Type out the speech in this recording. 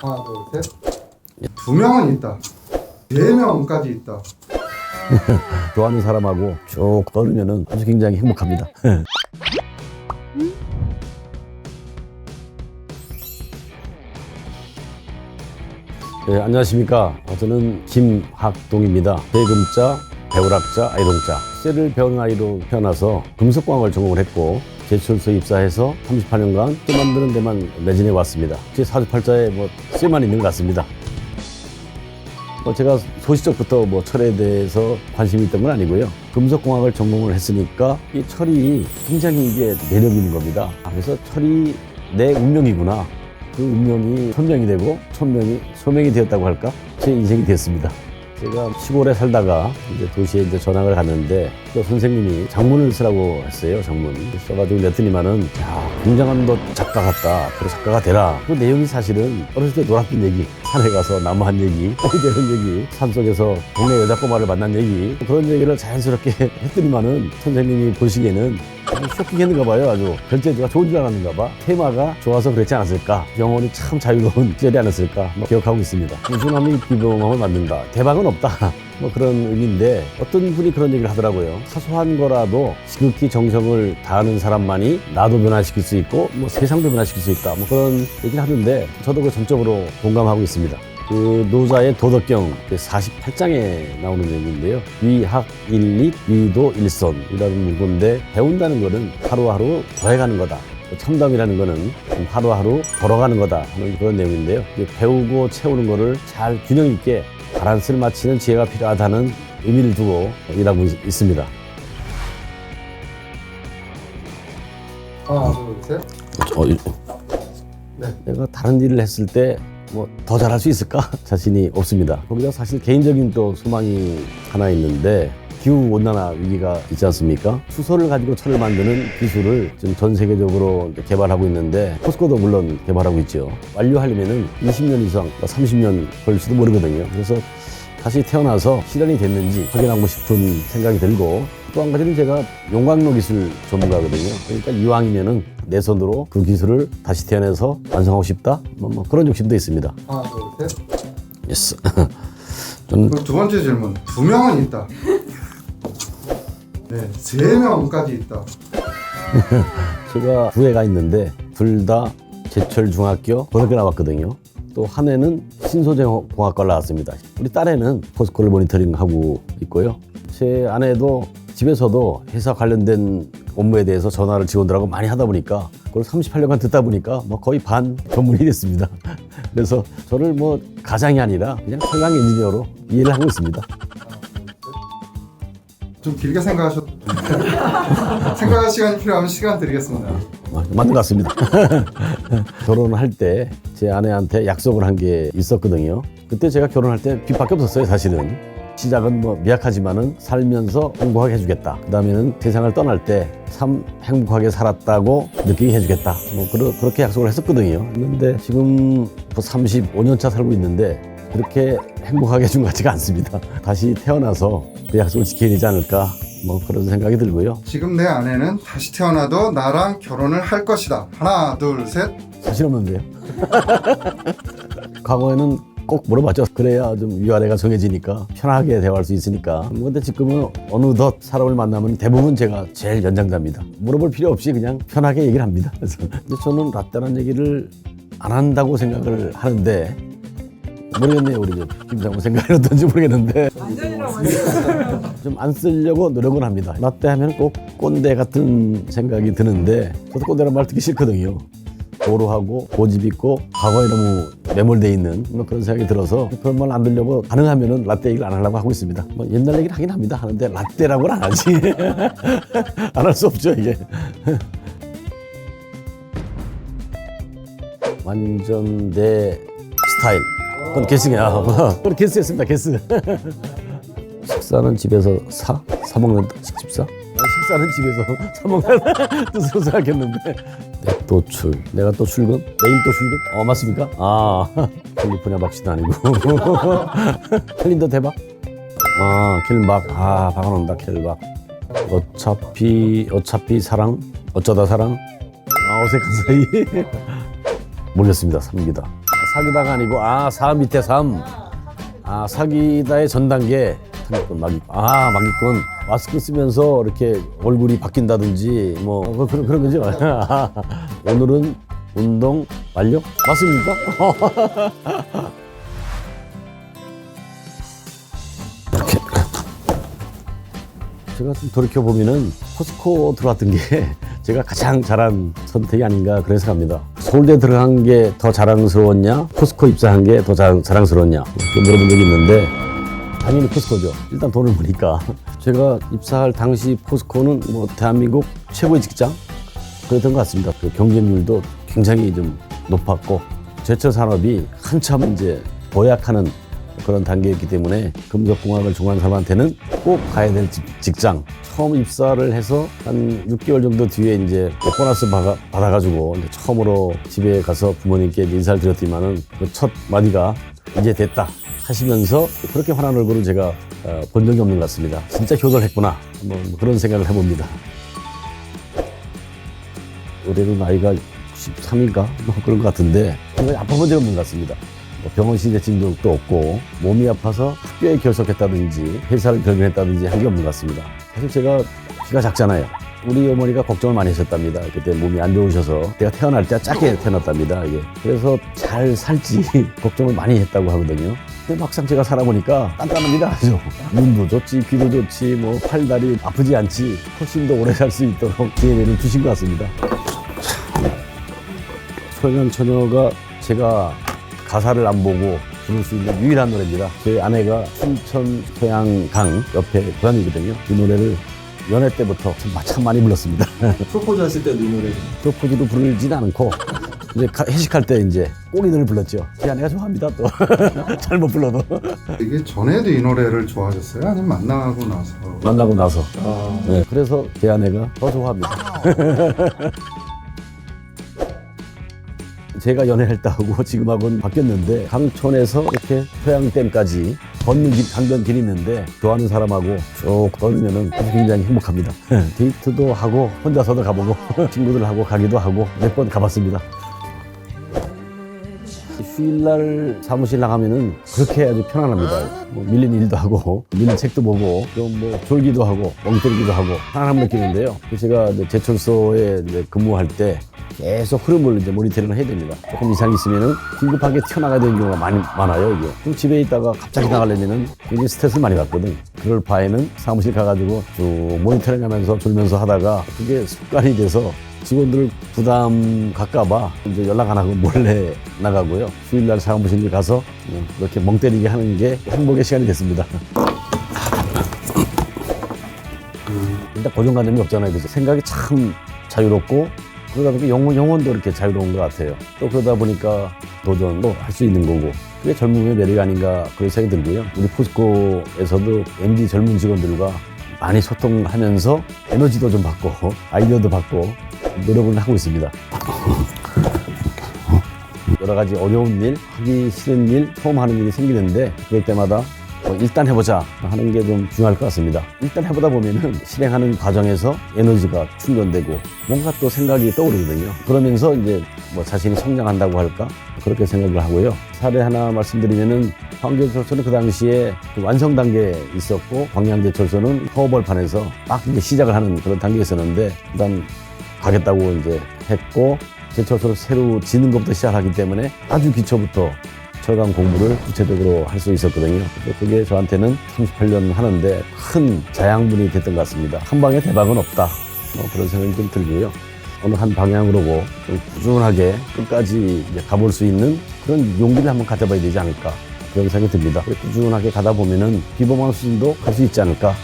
하나, 둘, 셋. 2명은 있다. 4명까지 있다. 좋아하는 사람하고 쭉 걸으면은 아주 굉장히 행복합니다. 네, 안녕하십니까. 저는 김학동입니다. 대금자, 배우락자, 아이동자. 시제를 배우는 아이로 태어나서 금속공학을 전공을 했고 제출서에 입사해서 38년간 또 만드는 데만 매진해 왔습니다. 제 사주팔자에 쇠만 있는 것 같습니다. 제가 소시적부터 철에 대해서 관심이 있던 건 아니고요. 금속공학을 전공을 했으니까 이 철이 굉장히 이게 매력이 있는 겁니다. 그래서 철이 내 운명이구나. 그 운명이 천명이 되고 천명이 소명이 되었다고 할까? 제 인생이 됐습니다. 제가 시골에 살다가 이제 도시에 전학을 갔는데 또 선생님이 장문을 쓰라고 했어요. 장문 써가지고 냈더니만은 야, 굉장한 너 작가 같다. 앞으로 작가가 되라. 그 내용이 사실은 어렸을 때 놀았던 얘기, 산에 가서 나무한 얘기, 꽃이 되는 얘기, 산속에서 동네 여자 꼬마를 만난 얘기, 그런 얘기를 자연스럽게 했더니만은 선생님이 보시기에는 쇼킹했는가 봐요. 아주 결제가 좋은 줄 알았는가 봐. 테마가 좋아서 그랬지 않았을까. 영혼이 참 자유로운 시절이 않았을까 기억하고 있습니다. 우주남이 비범함을 만든다. 대박은 없다. 그런 의미인데 어떤 분이 그런 얘기를 하더라고요. 사소한 거라도 지극히 정성을 다하는 사람만이 나도 변화시킬 수 있고 세상도 변화시킬 수 있다. 그런 얘기를 하는데 저도 그 전적으로 공감하고 있습니다. 그 노자의 도덕경 48장에 나오는 얘기인데요. 위학 일립 위도 일선이라는 문구인데 배운다는 거는 하루하루 더해가는 거다. 참담이라는 거는 하루하루 걸어가는 거다 하는 그런 내용인데요. 배우고 채우는 거를 잘 균형 있게 바란스를 맞추는 지혜가 필요하다는 의미를 두고 일하고 있습니다. 하나, 둘, 셋. 네. 내가 다른 일을 했을 때 더 잘할 수 있을까? 자신이 없습니다. 거기다 사실 개인적인 또 소망이 하나 있는데 기후온난화 위기가 있지 않습니까? 수소를 가지고 철을 만드는 기술을 지금 전 세계적으로 개발하고 있는데 포스코도 물론 개발하고 있죠. 완료하려면은 20년 이상, 30년 걸릴지도 모르거든요. 그래서 다시 태어나서 실현이 됐는지 확인하고 싶은 생각이 들고 또 한 가지는 제가 용광로 기술 전문가거든요. 그러니까 이왕이면은 내 손으로 그 기술을 다시 태어나서 완성하고 싶다. 그런 욕심도 있습니다. 하나, 둘, 셋. 예스. 저는 그리고 두 번째 질문. 2명은 있다. 네, 3명까지 있다. 제가 두 애가 있는데 둘 다 제철 중학교 고등학교 나왔거든요. 또 한 애는 신소재공학과를 나왔습니다. 우리 딸애는 포스코를 모니터링하고 있고요. 제 아내도 집에서도 회사 관련된 업무에 대해서 전화를 직원들하고 많이 하다 보니까 그걸 38년간 듣다 보니까 거의 반 전문이 됐습니다. 그래서 저를 가장이 아니라 그냥 철강 엔지니어로 이해를 하고 있습니다. 좀 길게 생각하셔도 생각할 시간이 필요하면 시간 드리겠습니다. 맞는 것 같습니다. 결혼을 할 때 제 아내한테 약속을 한 게 있었거든요. 그때 제가 결혼할 때 빚밖에 없었어요. 사실은 시작은 미약하지만은 살면서 행복하게 해주겠다. 그 다음에는 세상을 떠날 때 참 행복하게 살았다고 느끼게 해주겠다. 그렇게 약속을 했었거든요. 그런데 지금 35년 차 살고 있는데 그렇게 행복하게 해준 것 같지가 않습니다. 다시 태어나서 그 약속을 지켜야 되지 않을까 그런 생각이 들고요. 지금 내 아내는 다시 태어나도 나랑 결혼을 할 것이다. 하나, 둘, 셋. 사실 없는데요. 과거에는 꼭 물어봤죠. 그래야 좀 위아래가 정해지니까 편하게 대화할 수 있으니까. 근데 지금은 어느덧 사람을 만나면 대부분 제가 제일 연장자입니다. 물어볼 필요 없이 그냥 편하게 얘기를 합니다. 그래서 근데 저는 라떼라는 얘기를 안 한다고 생각을 하는데 모르겠네요. 우리 김장모 생각이 어떤지 모르겠는데 좀 안 쓰려고 노력을 합니다. 라떼 하면 꼭 꼰대 같은 생각이 드는데 저도 꼰대라는 말 듣기 싫거든요. 고루하고 고집 있고 과거에 너무 매몰돼 있는 그런 생각이 들어서 그런 말 안 들려고 가능하면은 라떼 얘기를 안 하려고 하고 있습니다. 옛날 얘기를 하긴 합니다. 하는데 라떼라고는 안 하지. 안 할 수 없죠 이게. 완전 내 스타일. 그건 게스냐. 그건 게스였습니다. 게스. 식사는 집에서 사 먹는 식집사? 식사는 집에서 사 먹는 뜻으로 생각했는데 도출. 내가 또 출근? 내일 또 출근? 맞습니까? 캘리포니아 박씨도 아니고. 캘린더 대박? 캘박. 박아놓는다, 캘박. 어차피 사랑? 어쩌다 사랑? 어색한 사이? 몰렸습니다. 3기다. 사기다가 아니고, 사 밑에 3. 사기다의 전 단계. 막이권. 마스크 쓰면서 이렇게 얼굴이 바뀐다든지, 그런 거죠. 오늘은 운동 완료? 맞습니까? 이렇게. 제가 좀 돌이켜보면은 포스코 들어왔던 게 제가 가장 잘한 선택이 아닌가 그런 생각합니다. 서울대 들어간 게 더 자랑스러웠냐? 포스코 입사한 게 더 자랑스러웠냐? 이렇게 물어본 적이 있는데 당연히 포스코죠. 일단 돈을 버니까. 제가 입사할 당시 포스코는 대한민국 최고의 직장? 그랬던 것 같습니다. 그 경쟁률도 굉장히 좀 높았고 제철 산업이 한참 이제 도약하는 그런 단계였기 때문에 금속공학을 전공한 사람한테는 꼭 가야 될 직장. 처음 입사를 해서 한 6개월 정도 뒤에 이제 보너스 받아가지고 이제 처음으로 집에 가서 부모님께 인사를 드렸더니만은 그 첫 마디가 이제 됐다 하시면서 그렇게 환한 얼굴을 제가 본 적이 없는 것 같습니다. 진짜 효도했구나. 그런 생각을 해봅니다. 올해도 나이가 93인가? 그런 것 같은데 아파본 적은 없는 것 같습니다. 병원 신세증도 없고 몸이 아파서 학교에 결석했다든지 회사를 결근했다든지 한 게 없는 것 같습니다. 사실 제가 키가 작잖아요. 우리 어머니가 걱정을 많이 하셨답니다. 그때 몸이 안 좋으셔서 제가 태어날 때 작게 태어났답니다. 그래서 잘 살지 걱정을 많이 했다고 하거든요. 근데 막상 제가 살아보니까 단단합니다. 그죠? 눈도 좋지, 귀도 좋지, 팔, 다리 아프지 않지, 훨씬 더 오래 살 수 있도록 DNA를 주신 것 같습니다. 소년처녀가 제가 가사를 안 보고 부를 수 있는 유일한 노래입니다. 제 아내가 춘천 소양강 옆에 고향이거든요. 이 노래를 연애 때부터 참 많이 불렀습니다. 프로포즈 하실 때도 이 노래. 프로포즈도 부르진 않고 이제 회식할 때 이제 꼭 이 노래를 불렀죠. 제 아내가 좋아합니다. 또 잘못 불러도. 이게 전에도 이 노래를 좋아하셨어요? 아니면 만나고 나서? 만나고 나서. 네, 그래서 제 아내가 더 좋아합니다. 제가 연애를 했다고 지금하고는 바뀌었는데 강촌에서 이렇게 소양댐까지 강변 길이 있는데 좋아하는 사람하고 쭉 걸으면은 굉장히 행복합니다. 데이트도 하고 혼자서도 가보고 친구들하고 가기도 하고 몇 번 가봤습니다. 휴일날 사무실 나가면은 그렇게 아주 편안합니다. 밀린 일도 하고 밀린 책도 보고 좀 졸기도 하고 멍 때리기도 하고 편안함 느끼는데요. 제가 제철소에 근무할 때 계속 흐름을 이제 모니터링을 해야 됩니다. 조금 이상이 있으면은 긴급하게 튀어나가야 되는 경우가 많아요, 이게. 그럼 집에 있다가 갑자기 나가려면은 굉장히 스트레스를 많이 받거든. 그럴 바에는 사무실 가가지고 쭉 모니터링 하면서 졸면서 하다가 그게 습관이 돼서 직원들 부담 갈까봐 이제 연락 안 하고 몰래 나가고요. 휴일날 사무실 가서 이렇게 멍 때리게 하는 게 행복의 시간이 됐습니다. 일단 고정관념이 없잖아요. 그죠? 생각이 참 자유롭고 그러다 보니까 영혼도 이렇게 자유로운 것 같아요. 또 그러다 보니까 도전도 할 수 있는 거고 그게 젊음의 매력이 아닌가 그런 생각이 들고요. 우리 포스코에서도 MZ 젊은 직원들과 많이 소통하면서 에너지도 좀 받고 아이디어도 받고 노력을 하고 있습니다. 여러 가지 어려운 일, 하기 싫은 일, 처음 하는 일이 생기는데 그럴 때마다 일단 해보자 하는 게 좀 중요할 것 같습니다. 일단 해보다 보면은 실행하는 과정에서 에너지가 충전되고 뭔가 또 생각이 떠오르거든요. 그러면서 이제 자신이 성장한다고 할까 그렇게 생각을 하고요. 사례 하나 말씀드리면은 광교제철소는 그 당시에 완성 단계에 있었고 광양제철소는 허벌판에서 막 이제 시작을 하는 그런 단계에 있었는데 일단 가겠다고 이제 했고 제철소를 새로 짓는 것부터 시작하기 때문에 아주 기초부터 철강 공부를 구체적으로 할 수 있었거든요. 그게 저한테는 38년 하는데 큰 자양분이 됐던 것 같습니다. 한 방에 대박은 없다. 그런 생각이 좀 들고요. 어느 한 방향으로 좀 꾸준하게 끝까지 이제 가볼 수 있는 그런 용기를 한번 가져봐야 되지 않을까. 그런 생각이 듭니다. 꾸준하게 가다 보면은 비범한 수준도 갈 수 있지 않을까.